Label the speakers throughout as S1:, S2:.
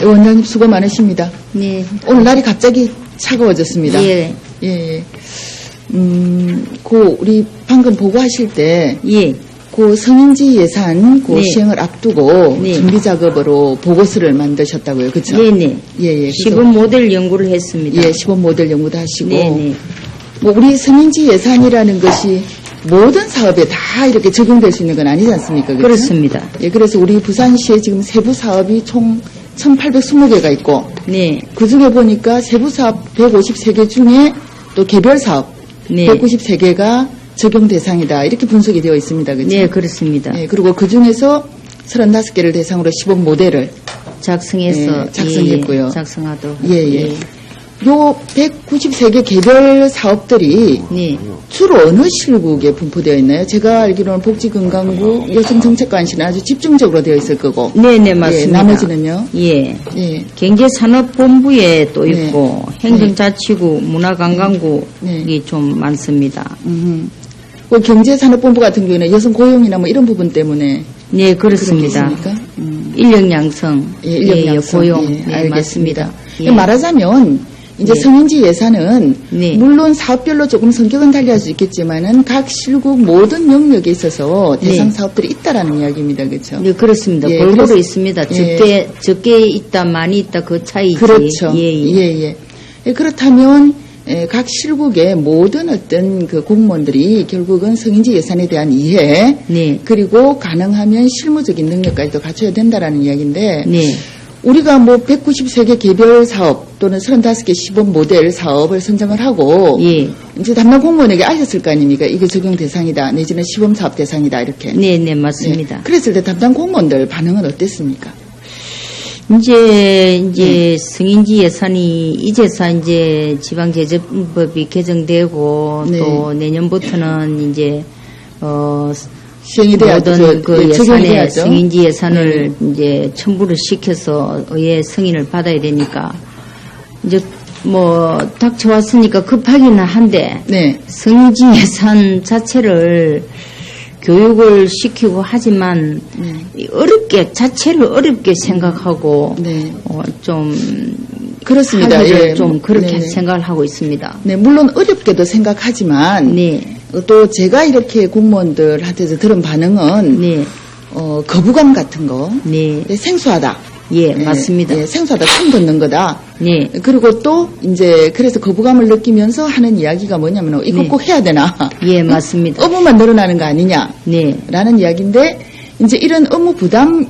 S1: 원장님 수고 많으십니다.
S2: 네.
S1: 오늘 날이 갑자기 차가워졌습니다.
S2: 예.
S1: 예. 우리 방금 보고하실 때,
S2: 예.
S1: 성인지 예산
S2: 네.
S1: 시행을 앞두고
S2: 네.
S1: 준비 작업으로 보고서를 만드셨다고요, 그렇죠?
S2: 네네.
S1: 예.
S2: 시범 모델 연구를 했습니다.
S1: 예, 시범 모델 연구도 하시고,
S2: 네네.
S1: 우리 성인지 예산이라는 것이 모든 사업에 다 이렇게 적용될 수 있는 건 아니지 않습니까? 그렇죠?
S2: 그렇습니다.
S1: 예, 그래서 우리 부산시에 지금 세부 사업이 총 1,820개가 있고,
S2: 네.
S1: 그 중에 보니까 세부 사업 153개 중에 또 개별 사업
S2: 네.
S1: 193개가 적용 대상이다. 이렇게 분석이 되어 있습니다. 그렇죠?
S2: 네, 그렇습니다.
S1: 예, 그리고 그 중에서 35개를 대상으로 시범 모델을
S2: 작성해서
S1: 작성했고요.
S2: 작성하도록.
S1: 예. 요 193개 개별 사업들이
S2: 네.
S1: 주로 어느 실국에 분포되어 있나요? 제가 알기로는 복지건강부 여성정책관실은 아주 집중적으로 되어 있을 거고.
S2: 네네, 맞습니다.
S1: 예, 나머지는요?
S2: 예.
S1: 예.
S2: 경제산업본부에 또
S1: 네.
S2: 있고 행정자치구, 문화관광국이
S1: 네.
S2: 좀 많습니다.
S1: 그 경제산업본부 같은 경우에는 여성 고용이나 뭐 이런 부분 때문에
S2: 네, 그렇습니다.
S1: 그렇겠습니까?
S2: 인력 양성,
S1: 예, 인력 양성.
S2: 고용,
S1: 예,
S2: 네,
S1: 알겠습니다.
S2: 맞습니다. 예.
S1: 말하자면 이제
S2: 네.
S1: 성인지 예산은
S2: 네.
S1: 물론 사업별로 조금 성격은 달리할 수 있겠지만은 각 실국 모든 영역에 있어서 대상
S2: 네.
S1: 사업들이 있다라는 이야기입니다, 그렇죠?
S2: 네, 그렇습니다.
S1: 예,
S2: 골고루
S1: 그래서-
S2: 있습니다.
S1: 예.
S2: 적게 있다, 많이 있다, 그 차이지.
S1: 그렇죠.
S2: 예.
S1: 예, 그렇다면 각 실국의 모든 어떤 그 공무원들이 결국은 성인지 예산에 대한 이해,
S2: 네.
S1: 그리고 가능하면 실무적인 능력까지도 갖춰야 된다라는 이야기인데.
S2: 네.
S1: 우리가 193개 개별 사업 또는 35개 시범 모델 사업을 선정을 하고
S2: 예.
S1: 이제 담당 공무원에게 알렸을 거 아닙니까? 이게 적용 대상이다 내지는 시범 사업 대상이다 이렇게.
S2: 네, 맞습니다.
S1: 네. 그랬을 때 담당 공무원들 반응은 어땠습니까?
S2: 이제 성인지 예산이 이제서 이제 지방재정법이 개정되고
S1: 네.
S2: 또 내년부터는 이제
S1: 시행이 돼야
S2: 모든 그
S1: 적용이
S2: 예산에
S1: 돼야죠.
S2: 성인지 예산을 이제 첨부를 시켜서 의회 승인을 받아야 되니까 이제 닥쳐왔으니까 급하기는 한데
S1: 네.
S2: 성인지 예산 자체를 교육을 시키고 하지만 자체를 어렵게 생각하고
S1: 네.
S2: 좀
S1: 그렇습니다.
S2: 하기를
S1: 예.
S2: 좀 그렇게
S1: 네네.
S2: 생각을 하고 있습니다.
S1: 네, 물론 어렵게도 생각하지만
S2: 네,
S1: 또 제가 이렇게 공무원들한테서 들은 반응은
S2: 네,
S1: 거부감 같은 거
S2: 네,
S1: 생소하다.
S2: 예, 맞습니다.
S1: 예, 생소하다. 처음 듣는 거다.
S2: 네,
S1: 그리고 또 이제 그래서 거부감을 느끼면서 하는 이야기가 뭐냐면 이거
S2: 네.
S1: 꼭 해야 되나?
S2: 예, 맞습니다.
S1: 업무만 늘어나는 거 아니냐?
S2: 네,
S1: 라는 이야기인데 이제 이런 업무 부담이라든가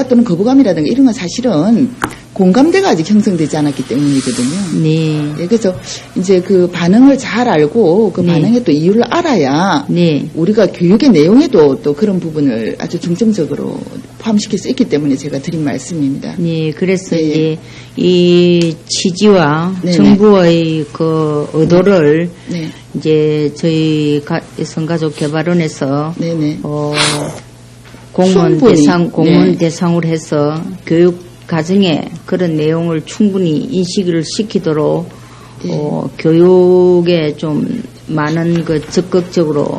S1: 또는 거부감이라든가 이런 건 사실은 공감대가 아직 형성되지 않았기 때문이거든요.
S2: 네,
S1: 예, 그래서 이제 그 반응을 잘 알고 그
S2: 네.
S1: 반응의 또 이유를 알아야
S2: 네,
S1: 우리가 교육의 내용에도 또 그런 부분을 아주 중점적으로 포함시킬 수 있기 때문에 제가 드린 말씀입니다.
S2: 네. 그래서
S1: 예, 예.
S2: 이제 이 취지와
S1: 네네.
S2: 정부의 그 의도를
S1: 네,
S2: 이제 저희 여성가족개발원에서
S1: 네네.
S2: 공무원
S1: 충분히, 네.
S2: 대상으로 해서 교육 과정에 그런 내용을 충분히 인식을 시키도록
S1: 예.
S2: 교육에 좀 많은 그 적극적으로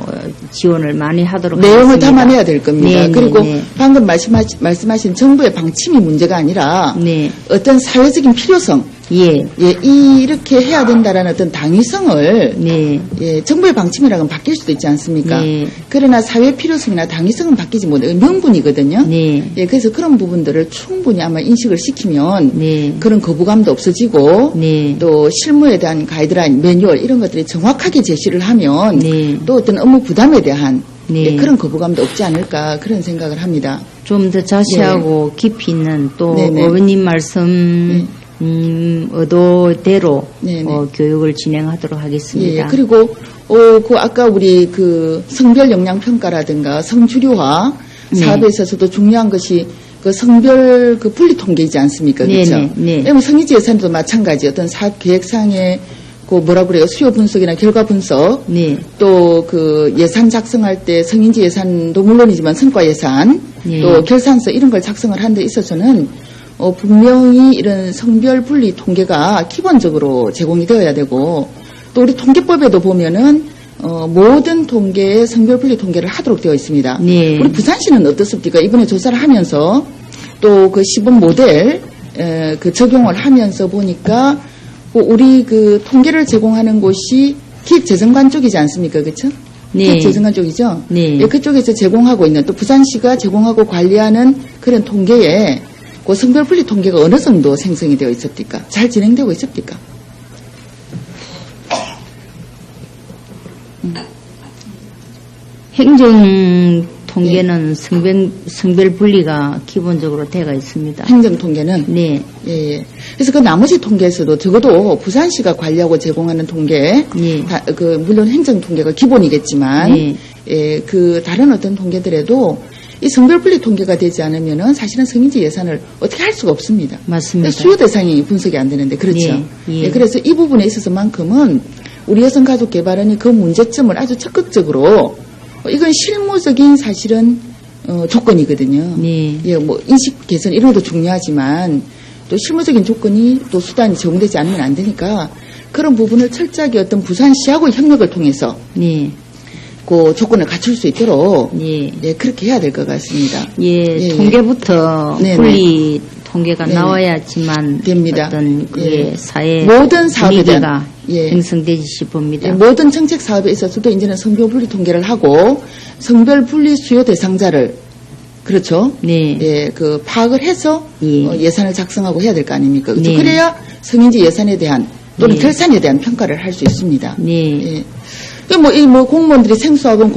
S2: 지원을 많이 하도록
S1: 내용을
S2: 하겠습니다.
S1: 담아내야 될 겁니다.
S2: 네,
S1: 그리고
S2: 네,
S1: 방금 말씀하신 정부의 방침이 문제가 아니라
S2: 네,
S1: 어떤 사회적인 필요성,
S2: 예,
S1: 이렇게 해야 된다라는 어떤 당위성을
S2: 네,
S1: 정부의 방침이라고는 바뀔 수도 있지 않습니까?
S2: 네.
S1: 그러나 사회 필요성이나 당위성은 바뀌지 못해요. 명분이거든요.
S2: 네,
S1: 그래서 그런 부분들을 충분히 아마 인식을 시키면
S2: 네,
S1: 그런 거부감도 없어지고
S2: 네,
S1: 또 실무에 대한 가이드라인, 매뉴얼 이런 것들이 정확하게 제시를 하면
S2: 네.
S1: 또 어떤 업무 부담에 대한
S2: 네.
S1: 그런 거부감도 없지 않을까 그런 생각을 합니다.
S2: 좀 더 자세하고 깊이 있는 또
S1: 네네.
S2: 어머님 말씀 의도대로
S1: 네네.
S2: 교육을 진행하도록 하겠습니다.
S1: 예, 그리고 그 아까 우리 그 성별 역량 평가라든가 성주류화
S2: 네.
S1: 사업에 있어서도 중요한 것이 그 성별 그 분리 통계이지 않습니까? 그렇죠?
S2: 네네, 네.
S1: 네. 성인지 예산도 마찬가지 어떤 사업 계획상의 그 뭐라 그래요? 수요 분석이나 결과 분석
S2: 네,
S1: 또 그 예산 작성할 때 성인지 예산도 물론이지만 성과 예산
S2: 네.
S1: 또 결산서 이런 걸 작성을 하는 데 있어서는 분명히 이런 성별 분리 통계가 기본적으로 제공이 되어야 되고 또 우리 통계법에도 보면은 모든 통계에 성별분리 통계를 하도록 되어 있습니다.
S2: 네.
S1: 우리 부산시는 어떻습니까? 이번에 조사를 하면서 또 그 시범 모델 그 적용을 하면서 보니까 우리 그 통계를 제공하는 곳이 기획재정관 쪽이지 않습니까? 그렇죠?
S2: 네.
S1: 기획재정관 쪽이죠?
S2: 네.
S1: 예, 그쪽에서 제공하고 있는 또 부산시가 제공하고 관리하는 그런 통계에 그 성별분리 통계가 어느 정도 생성이 되어 있습니까? 잘 진행되고 있습니까?
S2: 행정 통계는 성별 분리가 기본적으로 되어 있습니다.
S1: 행정 통계는
S2: 네.
S1: 예. 그래서 그 나머지 통계에서도 적어도 부산시가 관리하고 제공하는 통계,
S2: 네.
S1: 물론 행정 통계가 기본이겠지만,
S2: 네.
S1: 예, 그 다른 어떤 통계들에도 이 성별분리 통계가 되지 않으면은 사실은 성인지 예산을 어떻게 할 수가 없습니다.
S2: 맞습니다.
S1: 수요 대상이 분석이 안 되는데 그렇죠.
S2: 예, 예.
S1: 예, 그래서 이 부분에 있어서만큼은 우리 여성가족개발원이 그 문제점을 아주 적극적으로 이건 실무적인 사실은 조건이거든요.
S2: 네.
S1: 예, 뭐 인식 개선 이런 것도 중요하지만 또 실무적인 조건이 또 수단이 제공되지 않으면 안 되니까 그런 부분을 철저하게 어떤 부산시하고 협력을 통해서
S2: 네.
S1: 그 조건을 갖출 수 있도록
S2: 예.
S1: 예, 그렇게 해야 될 것 같습니다.
S2: 예,
S1: 예,
S2: 통계부터
S1: 네네.
S2: 분리 통계가
S1: 네네.
S2: 나와야지만
S1: 됩니다.
S2: 어떤 그게
S1: 예.
S2: 사회
S1: 모든 사업에
S2: 분위기가
S1: 대한, 예.
S2: 형성되지 싶습니다.
S1: 예, 모든 정책 사업에 있어서도 이제는 성별분리 통계를 하고 성별분리 수요 대상자를 그렇죠.
S2: 네.
S1: 예, 그 파악을 해서
S2: 예.
S1: 예산을 작성하고 해야 될 거 아닙니까? 그렇죠?
S2: 네.
S1: 그래야 성인지 예산에 대한 또는
S2: 네.
S1: 결산에 대한 평가를 할 수 있습니다.
S2: 네.
S1: 예. 공무원들이 생소하건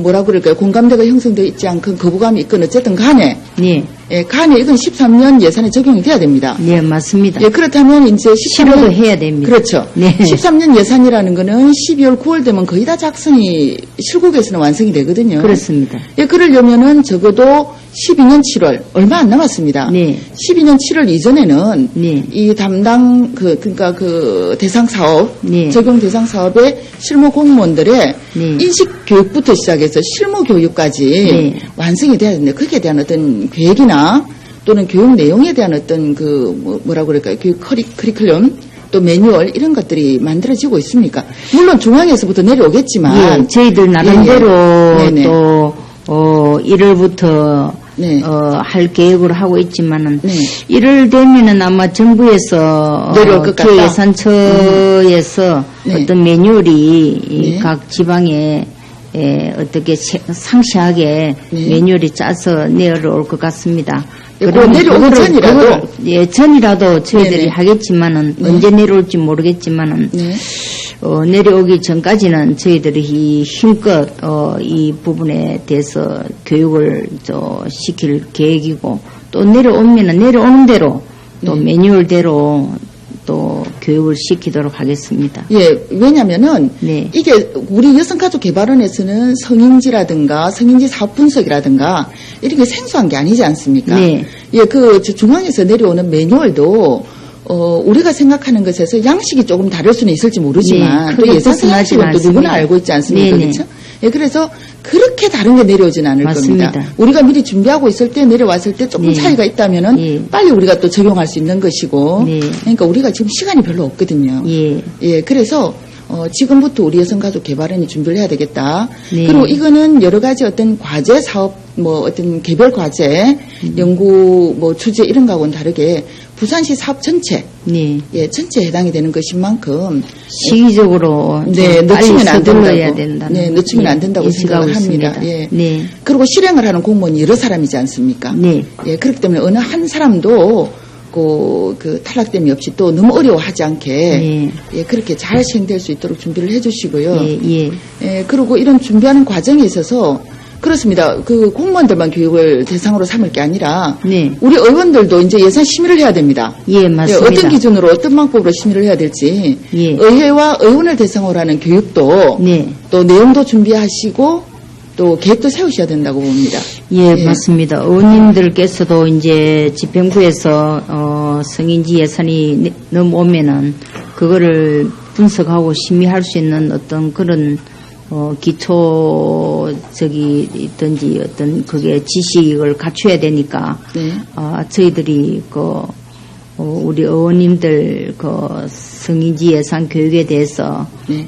S1: 뭐라고 그럴까요? 공감대가 형성되어 있지 않건 거부감이 있건 어쨌든 간에
S2: 네.
S1: 예, 간에 이건 13년 예산에 적용이 돼야 됩니다.
S2: 네, 맞습니다.
S1: 예, 그렇다면 이제
S2: 실효도 해야 됩니다.
S1: 그렇죠.
S2: 네.
S1: 13년 예산이라는 거는 12월 9월 되면 거의 다 작성이 실국에서는 완성이 되거든요.
S2: 그렇습니다.
S1: 예, 그러려면은 적어도 12년 7월 얼마 안 남았습니다.
S2: 네.
S1: 12년 7월 이전에는
S2: 네.
S1: 이 담당 그러니까 그 대상 사업
S2: 네.
S1: 적용 대상 사업의 실무 공무원들의
S2: 네.
S1: 인식 교육부터 시작해서 실무 교육까지
S2: 네.
S1: 완성이 돼야 되는데 거기에 대한 어떤 계획이나 또는 교육 내용에 대한 어떤 그 뭐라고 그럴까요? 교육 커리큘럼 또 매뉴얼 이런 것들이 만들어지고 있습니까? 물론 중앙에서부터 내려오겠지만
S2: 예, 저희들 나름대로
S1: 네네.
S2: 또 1월부터
S1: 네.
S2: 할 계획을 하고 있지만은
S1: 네.
S2: 1월 되면은 아마 정부에서
S1: 내려올 것 같다.
S2: 예산처에서
S1: 네.
S2: 어떤 매뉴얼이 이
S1: 네.
S2: 각 지방에 어떻게 상시하게
S1: 네.
S2: 매뉴얼이 짜서 내려올 것 같습니다.
S1: 예, 그거 내려오기 전이라도
S2: 전이라도 저희들이
S1: 네네.
S2: 하겠지만은
S1: 네.
S2: 언제 내려올지 모르겠지만은
S1: 네.
S2: 내려오기 전까지는 저희들이 힘껏 이 부분에 대해서 교육을 시킬 계획이고 또 내려오면은 내려오는 대로 또
S1: 네.
S2: 매뉴얼대로 또 교육을 시키도록 하겠습니다.
S1: 예, 왜냐면은
S2: 네.
S1: 이게 우리 여성가족개발원에서는 성인지라든가 성인지 사업 분석이라든가 이런 게 생소한 게 아니지 않습니까?
S2: 네.
S1: 예, 중앙에서 내려오는 매뉴얼도 우리가 생각하는 것에서 양식이 조금 다를 수는 있을지 모르지만
S2: 네,
S1: 또
S2: 크게
S1: 예산
S2: 벗어나진
S1: 양식은 또 누구나
S2: 않습니다.
S1: 알고 있지 않습니까?
S2: 네네.
S1: 그렇죠? 예, 그래서 그렇게 다른 게 내려오진 않을
S2: 맞습니다.
S1: 겁니다. 우리가 미리 준비하고 있을 때 내려왔을 때 조금
S2: 네.
S1: 차이가 있다면은
S2: 예.
S1: 빨리 우리가 또 적용할 수 있는 것이고
S2: 네.
S1: 그러니까 우리가 지금 시간이 별로 없거든요.
S2: 예.
S1: 예, 그래서 지금부터 우리 여성가족개발원이 준비를 해야 되겠다.
S2: 네.
S1: 그리고 이거는 여러 가지 어떤 과제 사업, 어떤 개별 과제, 연구, 주제 이런 거하고는 다르게 부산시 사업 전체,
S2: 네.
S1: 예, 전체에 해당이 되는 것인 만큼
S2: 시기적으로
S1: 네,
S2: 좀 빨리
S1: 늦추면 안
S2: 서둘러야
S1: 된다고.
S2: 된다는
S1: 네, 늦추면 안 된다고
S2: 인식하고
S1: 생각을 합니다.
S2: 있습니다.
S1: 예.
S2: 네.
S1: 그리고 실행을 하는 공무원이 여러 사람이지 않습니까?
S2: 네.
S1: 예, 그렇기 때문에 어느 한 사람도 그 탈락됨이 없이 또 너무 어려워하지 않게
S2: 네.
S1: 예, 그렇게 잘 시행될 수 있도록 준비를 해주시고요.
S2: 예, 예.
S1: 예, 그리고 이런 준비하는 과정에 있어서 그렇습니다. 그 공무원들만 교육을 대상으로 삼을 게 아니라
S2: 네.
S1: 우리 의원들도 이제 예산 심의를 해야 됩니다.
S2: 예, 맞습니다.
S1: 어떤 기준으로 어떤 방법으로 심의를 해야 될지
S2: 예.
S1: 의회와 의원을 대상으로 하는 교육도
S2: 네.
S1: 또 내용도 준비하시고 또 계획도 세우셔야 된다고 봅니다.
S2: 예, 맞습니다. 의원님들께서도 이제 집행부에서 성인지 예산이 넘어오면은 그거를 분석하고 심의할 수 있는 어떤 그런 기초적이든지 어떤 그게 지식을 갖춰야 되니까
S1: 네.
S2: 저희들이 우리 의원님들 그 성인지 예산 교육에 대해서
S1: 네.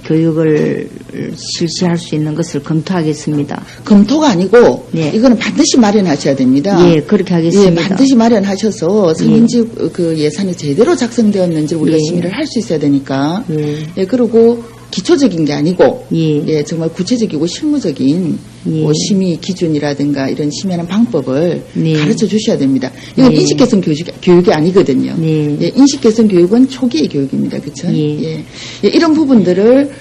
S2: 교육을 실시할 수 있는 것을 검토하겠습니다.
S1: 검토가 아니고
S2: 네.
S1: 이거는 반드시 마련하셔야 됩니다.
S2: 예, 그렇게 하겠습니다.
S1: 예, 반드시 마련하셔서 성인지 그 예산이 제대로 작성되었는지 우리가
S2: 예.
S1: 심의를 할 수 있어야 되니까.
S2: 예.
S1: 예, 그리고 기초적인 게 아니고
S2: 예.
S1: 정말 구체적이고 실무적인
S2: 예.
S1: 뭐 심의 기준이라든가 이런 심의하는 방법을
S2: 네.
S1: 가르쳐 주셔야 됩니다. 이건
S2: 네.
S1: 인식 개선 교육이 아니거든요.
S2: 네.
S1: 예, 인식 개선 교육은 초기의 교육입니다. 그렇죠?
S2: 예.
S1: 예, 이런 부분들을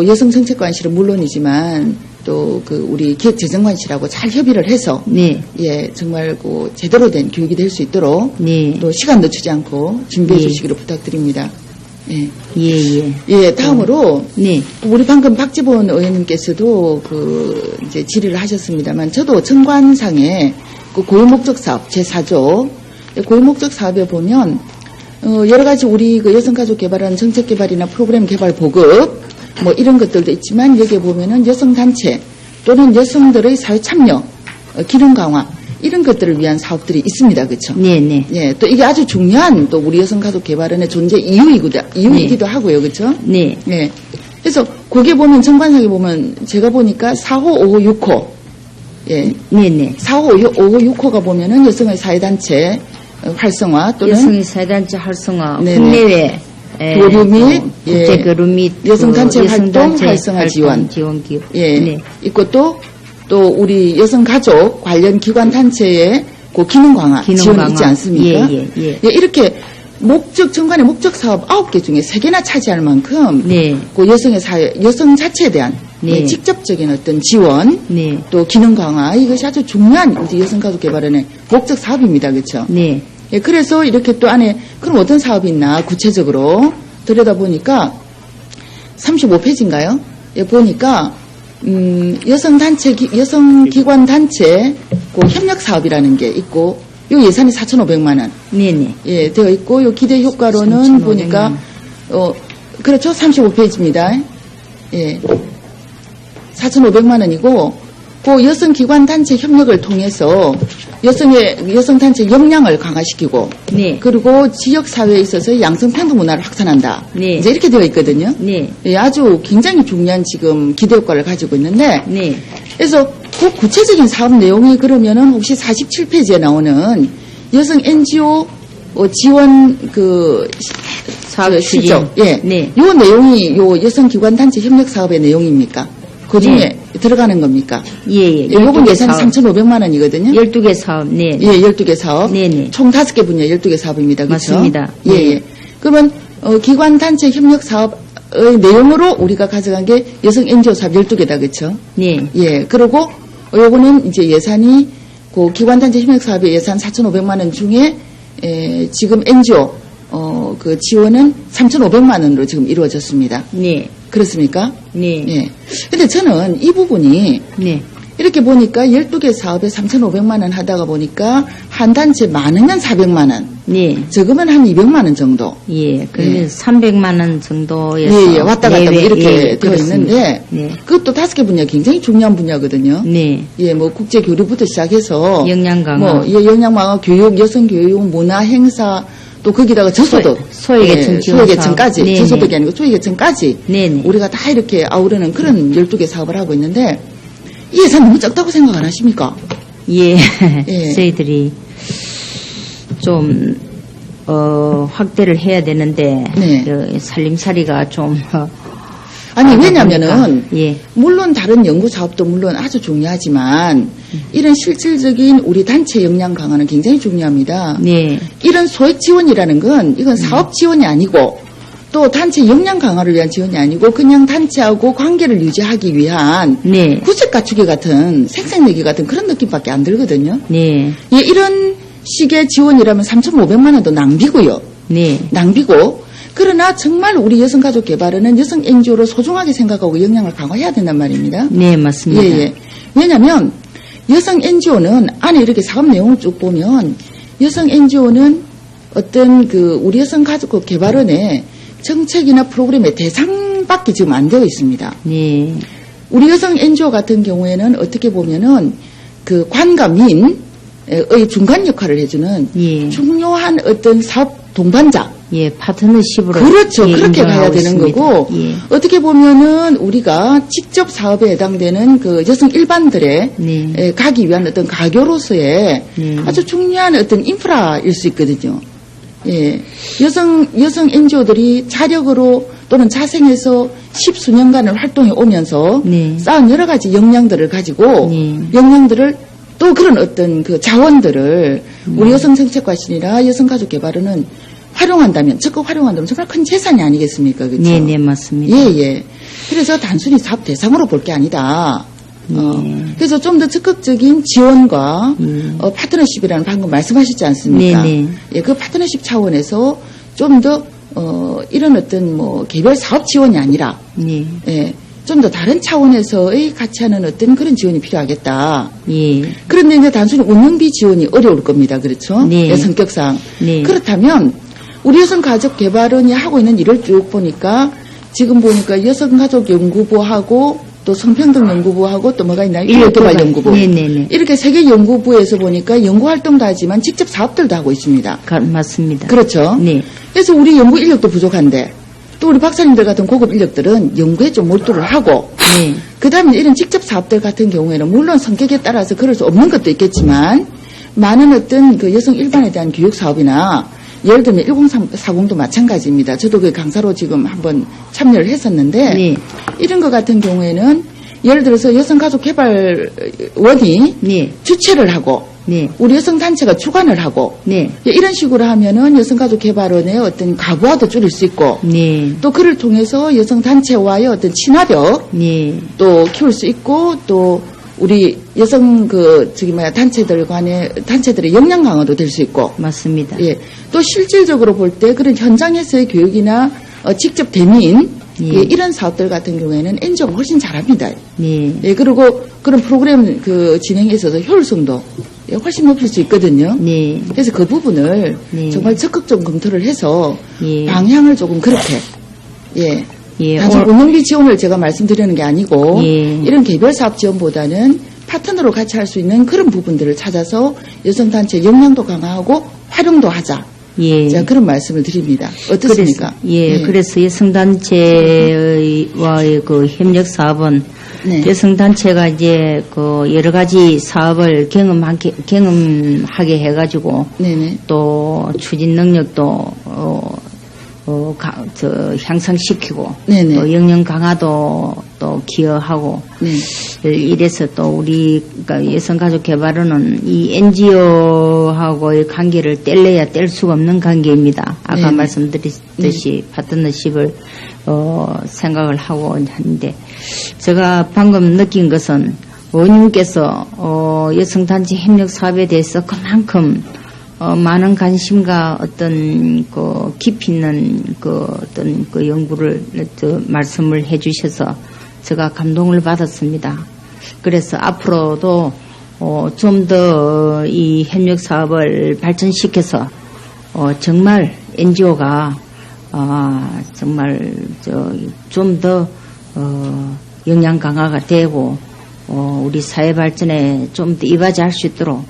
S1: 여성 정책관실은 물론이지만 또 그 우리 기획재정관실하고 잘 협의를 해서
S2: 네.
S1: 예, 정말 그 제대로 된 교육이 될 수 있도록
S2: 네.
S1: 또 시간 늦추지 않고 준비해
S2: 예.
S1: 주시기를 부탁드립니다. 예.
S2: 예.
S1: 예, 다음으로
S2: 네.
S1: 우리 방금 박지본 의원님께서도 이제 질의를 하셨습니다만 저도 정관상에 그 고유목적 사업 제4조 고유목적 사업에 보면 여러 가지 우리 그 여성가족개발은 정책개발이나 프로그램 개발 보급 뭐 이런 것들도 있지만 여기에 보면은 여성단체 또는 여성들의 사회 참여 기능 강화 이런 것들을 위한 사업들이 있습니다. 그렇죠?
S2: 네.
S1: 예, 또 이게 아주 중요한 또 우리 여성가족개발원의 존재 이유이기도 하고요. 그렇죠?
S2: 네.
S1: 네. 그래서 거기에 보면 정관상에 보면 제가 보니까 4호, 5호, 6호 예.
S2: 네.
S1: 4호, 5호, 6호가 보면은 여성의 사회단체 활성화 또는
S2: 여성의 사회단체 활성화,
S1: 네네.
S2: 국내외
S1: 교류 및
S2: 국제 교류 및
S1: 여성단체 활동
S2: 여성단체
S1: 활성화 지원
S2: 기업.
S1: 예.
S2: 네.
S1: 있고 또 우리 여성가족 관련 기관 단체의 그 기능 강화 지원이 있지 않습니까?
S2: 예.
S1: 이렇게 정관의 목적 사업 9개 중에 3개나 차지할 만큼
S2: 네.
S1: 그 여성 자체에 대한
S2: 네.
S1: 직접적인 어떤 지원
S2: 네.
S1: 또 기능 강화 이것이 아주 중요한 우리 여성가족개발원의 목적 사업입니다. 그렇죠?
S2: 네.
S1: 예, 그래서 이렇게 또 안에 그럼 어떤 사업이 있나 구체적으로 들여다보니까 35페이지인가요? 예, 보니까 여성기관 단체 그 협력 사업이라는 게 있고 요 예산이 4,500만 원
S2: 네네.
S1: 예, 되어 있고 요 기대 효과로는
S2: 3,500만
S1: 보니까 그렇죠. 35페이지입니다. 예. 4,500만 원이고 그 여성기관 단체 협력을 통해서 여성단체 역량을 강화시키고
S2: 네.
S1: 그리고 지역사회에 있어서 양성평등 문화를 확산한다.
S2: 네.
S1: 이제 이렇게 되어 있거든요.
S2: 네.
S1: 예, 아주 굉장히 중요한 지금 기대 효과를 가지고 있는데
S2: 네.
S1: 그래서 그 구체적인 사업 내용이 그러면은 혹시 47페이지에 나오는 여성 NGO 지원
S2: 사업
S1: 실적
S2: 추진.
S1: 예.
S2: 네.
S1: 요 내용이 요 여성기관 단체 협력 사업의 내용입니까? 그 중에
S2: 네.
S1: 들어가는 겁니까?
S2: 예.
S1: 요건 예산이 3,500만 원이거든요.
S2: 12개 사업. 네.
S1: 예, 12개 사업.
S2: 네네.
S1: 총 5개 분야 12개 사업입니다. 그렇죠?
S2: 맞습니다.
S1: 예,
S2: 네.
S1: 예. 그러면 기관 단체 협력 사업의 내용으로 우리가 가져간 게 여성 NGO 사업 12개다. 그렇죠?
S2: 네.
S1: 예. 그리고 요거는 이제 예산이 그 기관 단체 협력 사업의 예산 4,500만 원 중에 지금 NGO 그 지원은 3,500만 원으로 지금 이루어졌습니다.
S2: 네.
S1: 그렇습니까?
S2: 네.
S1: 예. 근데 저는 이 부분이
S2: 네.
S1: 이렇게 보니까 12개 사업에 3,500만 원 하다가 보니까 한 단체 많으면 400만 원,
S2: 네.
S1: 적으면 한 200만 원 정도.
S2: 예. 그러면
S1: 예.
S2: 300만 원 정도에서
S1: 예, 왔다 갔다 뭐 이렇게 되어
S2: 그렇습니다.
S1: 있는데
S2: 네.
S1: 그것도 5개 분야 굉장히 중요한 분야거든요.
S2: 네.
S1: 예, 뭐 국제 교류부터 시작해서
S2: 역량 강화.
S1: 뭐 역량 강화, 교육, 여성 교육, 문화 행사 또 거기다가 저소득,
S2: 소외계층 지원
S1: 소외계층까지
S2: 사업.
S1: 저소득이 아니고 소외계층까지
S2: 네네.
S1: 우리가 다 이렇게 아우르는 그런 12개 사업을 하고 있는데 이 예산 너무 적다고 생각 안 하십니까?
S2: 예.
S1: 예.
S2: 저희들이 좀 확대를 해야 되는데
S1: 네.
S2: 살림살이가 좀
S1: 아니
S2: 하다
S1: 왜냐면은
S2: 보니까, 예.
S1: 물론 다른 연구 사업도 물론 아주 중요하지만 이런 실질적인 우리 단체 역량 강화는 굉장히 중요합니다.
S2: 네.
S1: 이런 소액 지원이라는 건 이건 사업 지원이 아니고 또 단체 역량 강화를 위한 지원이 아니고 그냥 단체하고 관계를 유지하기 위한
S2: 네.
S1: 구색 갖추기 같은 생색내기 같은 그런 느낌밖에 안 들거든요.
S2: 네.
S1: 예, 이런 식의 지원이라면 3,500만 원도 낭비고요.
S2: 네.
S1: 낭비고 그러나 정말 우리 여성가족개발원은 여성 NGO를 소중하게 생각하고 역량을 강화해야 된단 말입니다.
S2: 네, 맞습니다.
S1: 예. 왜냐하면 여성 NGO는 안에 이렇게 사업 내용을 쭉 보면 여성 NGO는 어떤 우리 여성가족개발원의 정책이나 프로그램의 대상밖에 지금 안 되어 있습니다.
S2: 네.
S1: 우리 여성 NGO 같은 경우에는 어떻게 보면은 관과 민의 중간 역할을 해주는
S2: 예.
S1: 중요한 어떤 사업 동반자.
S2: 예, 파트너십으로.
S1: 그렇죠.
S2: 예,
S1: 그렇게 가야
S2: 인정하고
S1: 되는
S2: 있습니다.
S1: 거고,
S2: 예.
S1: 어떻게 보면은 우리가 직접 사업에 해당되는 그 여성 일반들의
S2: 네.
S1: 가기 위한 어떤 가교로서의 아주 중요한 어떤 인프라일 수 있거든요. 예. 여성 NGO들이 자력으로 또는 자생해서 십수년간을 활동해 오면서
S2: 네.
S1: 쌓은 여러 가지 역량들을 가지고
S2: 네.
S1: 역량들을 또 그런 어떤 그 자원들을 우리 여성정책과실이나 여성가족개발원은 활용한다면, 적극 활용한다면 정말 큰 재산이 아니겠습니까? 그렇죠?
S2: 네, 네, 맞습니다.
S1: 예, 예. 그래서 단순히 사업 대상으로 볼 게 아니다. 그래서 좀 더 적극적인 지원과 파트너십이라는 방금 말씀하셨지 않습니까?
S2: 네, 네.
S1: 예, 그 파트너십 차원에서 좀 더 이런 어떤 뭐 개별 사업 지원이 아니라
S2: 네.
S1: 예, 좀 더 다른 차원에서의 같이 하는 어떤 그런 지원이 필요하겠다.
S2: 예.
S1: 그런데 이제 단순히 운영비 지원이 어려울 겁니다. 그렇죠?
S2: 네.
S1: 예, 성격상.
S2: 네.
S1: 그렇다면 우리 여성가족개발원이 하고 있는 일을 쭉 보니까 지금 보니까 여성가족연구부하고 또 성평등연구부하고 또 뭐가 있나요? 인력개발연구부.
S2: 네네네.
S1: 이렇게 세 개 연구부에서 보니까 연구활동도 하지만 직접 사업들도 하고 있습니다.
S2: 맞습니다.
S1: 그렇죠?
S2: 네.
S1: 그래서 우리 연구 인력도 부족한데 또 우리 박사님들 같은 고급 인력들은 연구에 좀 몰두를 하고
S2: 네.
S1: 그다음에 이런 직접 사업들 같은 경우에는 물론 성격에 따라서 그럴 수 없는 것도 있겠지만 많은 어떤 그 여성 일반에 대한 교육 사업이나 예를 들면 1040도 마찬가지입니다. 저도 그 강사로 지금 한번 참여를 했었는데
S2: 네.
S1: 이런 것 같은 경우에는 예를 들어서 여성가족개발원이
S2: 네.
S1: 주최를 하고
S2: 네.
S1: 우리 여성단체가 주관을 하고
S2: 네.
S1: 이런 식으로 하면은 여성가족개발원의 어떤 가부화도 줄일 수 있고
S2: 네.
S1: 또 그를 통해서 여성단체와의 어떤 친화력
S2: 네.
S1: 또 키울 수 있고 또 우리 여성 단체들 간의 단체들의 역량 강화도 될 수 있고
S2: 맞습니다.
S1: 예. 또 실질적으로 볼 때 그런 현장에서의 교육이나 직접 대민
S2: 예.
S1: 예, 이런 사업들 같은 경우에는 NGO가 훨씬 잘합니다.
S2: 네.
S1: 예, 그리고 그런 프로그램 그 진행에 있어서 효율성도 예, 훨씬 높일 수 있거든요.
S2: 네.
S1: 그래서 그 부분을
S2: 네.
S1: 정말 적극적 검토를 해서
S2: 예.
S1: 방향을 조금 그렇게 예.
S2: 예.
S1: 단순 운영비 지원을 제가 말씀드리는 게 아니고
S2: 예.
S1: 이런 개별 사업 지원보다는 파트너로 같이 할 수 있는 그런 부분들을 찾아서 여성단체 역량도 강화하고 활용도 하자.
S2: 예.
S1: 제가 그런 말씀을 드립니다. 어떻습니까?
S2: 그래서 여성단체와의 그 협력 사업은
S1: 네.
S2: 여성단체가 이제 그 여러 가지 사업을 경험하게 해가지고
S1: 네네.
S2: 또 추진 능력도 향상시키고
S1: 네네.
S2: 또 역량 강화도 또 기여하고
S1: 네.
S2: 이래서 또 우리 그러니까 여성가족개발원은 이 NGO하고의 관계를 뗄래야 뗄 수가 없는 관계입니다. 아까
S1: 네네.
S2: 말씀드렸듯이 파트너십을 생각을 하고 하는데 제가 방금 느낀 것은 의원님께서 여성단체 협력 사업에 대해서 그만큼 많은 관심과 어떤 그 깊이 있는 그 어떤 그 연구를 말씀을 해주셔서 제가 감동을 받았습니다. 그래서 앞으로도 좀 더 이 협력 사업을 발전시켜서 정말 NGO가 정말 좀 더 역량 강화가 되고 우리 사회 발전에 좀 더 이바지할 수 있도록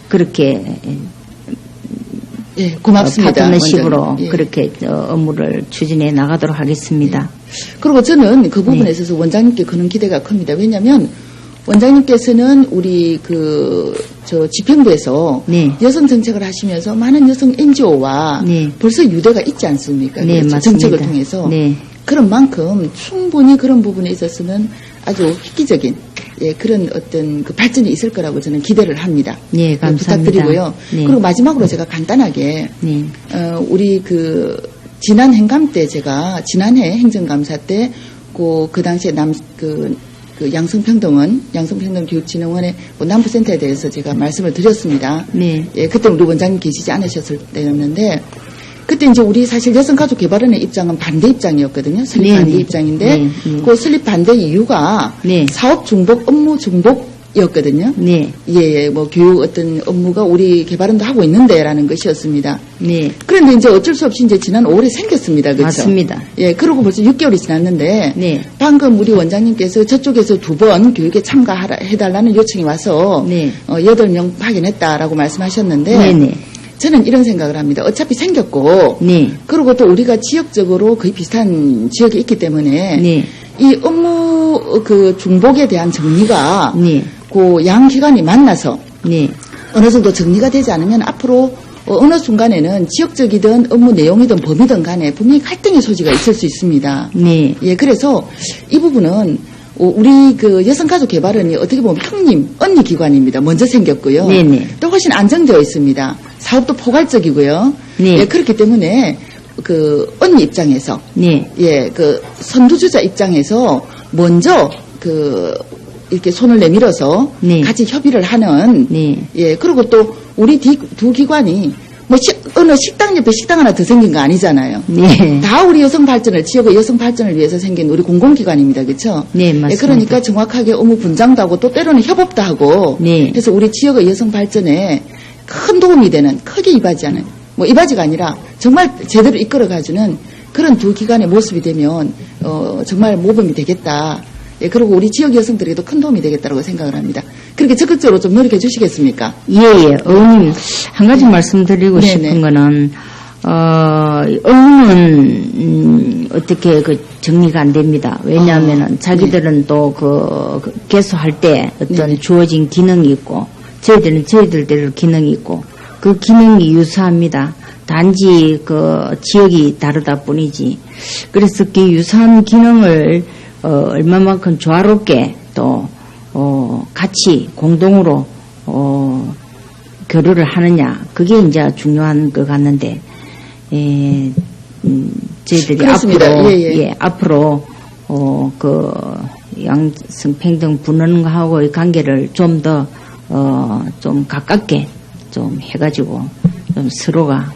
S2: 그렇게
S1: 예, 고맙습니다.
S2: 파트너십으로
S1: 원장님. 예.
S2: 그렇게 업무를 추진해 나가도록 하겠습니다.
S1: 그리고 저는 그 부분에
S2: 네.
S1: 있어서 원장님께 그런 기대가 큽니다. 왜냐하면 원장님께서는 우리 집행부에서
S2: 네.
S1: 여성 정책을 하시면서 많은 여성 NGO와
S2: 네.
S1: 벌써 유대가 있지 않습니까?
S2: 네,
S1: 그렇죠?
S2: 맞습니다.
S1: 정책을 통해서.
S2: 네.
S1: 그런 만큼 충분히 그런 부분에 있어서는 아주 획기적인 예, 그런 어떤 그 발전이 있을 거라고 저는 기대를 합니다.
S2: 네, 감사합니다.
S1: 부탁드리고요.
S2: 네.
S1: 그리고 마지막으로 제가 간단하게
S2: 네.
S1: 우리 지난 행감 때 제가 지난해 행정감사 때 그 당시에 양성평등교육진흥원의 남부센터에 대해서 제가 말씀을 드렸습니다.
S2: 네.
S1: 예, 그때 우리 원장님 계시지 않으셨을 때였는데 그때 이제 우리 사실 여성가족개발원의 입장은 반대 입장이었거든요. 설립
S2: 네,
S1: 반대
S2: 네.
S1: 입장인데
S2: 네, 네.
S1: 그 설립 반대 이유가
S2: 네.
S1: 사업 중복, 업무 중복이었거든요.
S2: 네.
S1: 예, 뭐 교육 어떤 업무가 우리 개발원도 하고 있는데라는 것이었습니다.
S2: 네.
S1: 그런데 이제 어쩔 수 없이 이제 지난 5월에 생겼습니다. 그렇죠?
S2: 맞습니다.
S1: 예, 그러고 벌써 6개월이 지났는데
S2: 네.
S1: 방금 우리 원장님께서 저쪽에서 2번 교육에 참가해달라는 요청이 와서
S2: 네.
S1: 8명 파견했다라고 말씀하셨는데
S2: 네네.
S1: 저는 이런 생각을 합니다. 어차피 생겼고,
S2: 네.
S1: 그리고 또 우리가 지역적으로 거의 비슷한 지역에 있기 때문에,
S2: 네.
S1: 이 업무 그 중복에 대한 정리가,
S2: 네.
S1: 그 양 기관이 만나서,
S2: 네.
S1: 어느 정도 정리가 되지 않으면 앞으로 어느 순간에는 지역적이든 업무 내용이든 범위든 간에 분명히 갈등의 소지가 있을 수 있습니다.
S2: 네.
S1: 예, 그래서 이 부분은 우리 그 여성가족개발원이 어떻게 보면 형님, 언니 기관입니다. 먼저 생겼고요.
S2: 네네.
S1: 또 훨씬 안정되어 있습니다. 사업도 포괄적이고요.
S2: 네.
S1: 예, 그렇기 때문에 그 언니 입장에서,
S2: 네.
S1: 예, 그 선두주자 입장에서 먼저 그 이렇게 손을 내밀어서
S2: 네.
S1: 같이 협의를 하는,
S2: 네.
S1: 예, 그리고 또 우리 두 기관이 뭐 어느 식당 옆에 식당 하나 더 생긴 거 아니잖아요.
S2: 네.
S1: 다 우리 여성 발전을, 지역의 여성 발전을 위해서 생긴 우리 공공기관입니다. 그렇죠?
S2: 네, 맞습니다.
S1: 예, 그러니까 정확하게 업무 분장도 하고 또 때로는 협업도 하고,
S2: 네.
S1: 그래서 우리 지역의 여성 발전에 큰 도움이 되는, 크게 이바지하는, 뭐 이바지가 아니라 정말 제대로 이끌어가주는 그런 두 기관의 모습이 되면 정말 모범이 되겠다. 예, 그리고 우리 지역 여성들에게도 큰 도움이 되겠다고 생각을 합니다. 그렇게 적극적으로 좀 노력해 주시겠습니까?
S2: 예, 예. 의원님, 한 가지 말씀드리고
S1: 네네.
S2: 싶은 거는, 업무는, 어떻게 정리가 안 됩니다. 왜냐하면은 자기들은 또 개소할 때 어떤
S1: 네네.
S2: 주어진 기능이 있고, 저희들은 저희들대로 기능이 있고, 그 기능이 유사합니다. 단지 지역이 다르다 뿐이지. 그래서 그 유사한 기능을 얼마만큼 조화롭게 또 같이 공동으로 교류를 하느냐, 그게 이제 중요한 것 같는데, 저희들이
S1: 그렇습니다.
S2: 앞으로
S1: 예.
S2: 앞으로 양성평등 분원하고의 관계를 좀 더 좀 가깝게 좀 해가지고 좀 서로가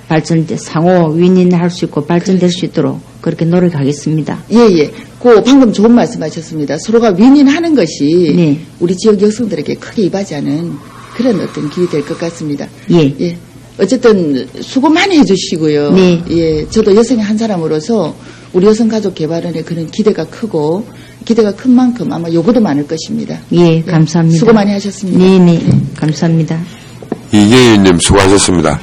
S2: 상호 윈윈할 수 있고 발전될 수 있도록 그렇게 노력하겠습니다.
S1: 예. 그 방금 좋은 말씀하셨습니다. 서로가 윈윈하는 것이
S2: 네.
S1: 우리 지역 여성들에게 크게 이바지하는 그런 어떤 길이 될 것 같습니다.
S2: 예.
S1: 어쨌든 수고 많이 해주시고요.
S2: 네.
S1: 예. 저도 여성의 한 사람으로서 우리 여성가족개발원의 그런 기대가 크고 기대가 큰 만큼 아마 요구도 많을 것입니다.
S2: 예, 감사합니다.
S1: 수고 많이 하셨습니다.
S2: 네. 감사합니다.
S3: 이계윤님 수고하셨습니다.